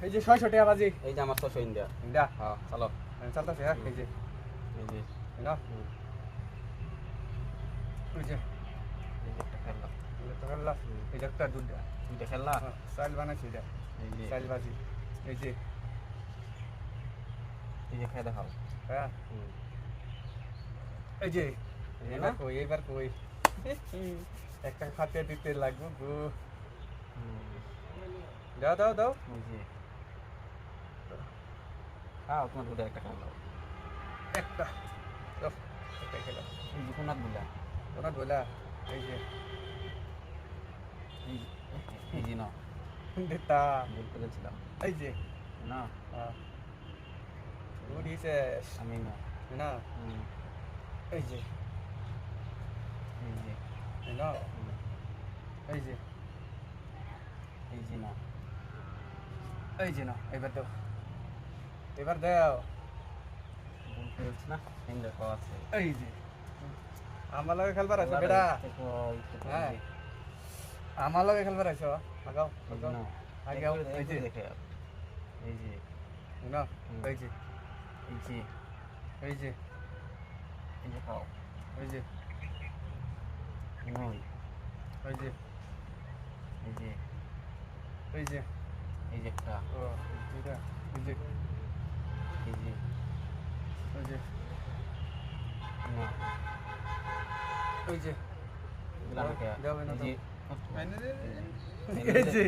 এই যে 600 টাকা বাজি এই যে আমার 600 ইন্ডিয়া ইন্ডিয়া হ্যাঁ চলো চলতেছে হ্যাঁ এই যে না ওই যে একটা খেললা এটা খেললা এই যে একটা দুইটা খেললা সাইল বানাইছি এটা এই যে সাইল বাজি এই যে খেয়ে দেখাও হ্যাঁ এই যে এইবার কই একটা খাতে দিতে লাগবে গো দাও দাও দাও এই যে খাও তোমার দুটো একটা খেলা একটা একটা খেলা এই যে কোনাত দিলা ওরা ধোলা এই যে এই যে না দিতা বলতে গেছিলাম এই যে না উড়িছে আমি না না এই যে এই যে না এই যে এই যে না এই যে না এবার দাও এবার দাও বলতে গেছি না ইন্ডিয়া খাওয়া আছে এই যে আমার লগে খেলবার আছো বেটা হ্যাঁ আমার লগে খেলবার আছো আগাও আগাও আগাও এই যে দেখে এই যে না এই যে এই যে এই যে এই যে খাও এই যে নই এই যে এই যে এই যে এই যে একটা ও এটা এই যে এই যে এই যে না ওই যে দিলাম দাও না এই যে এই যে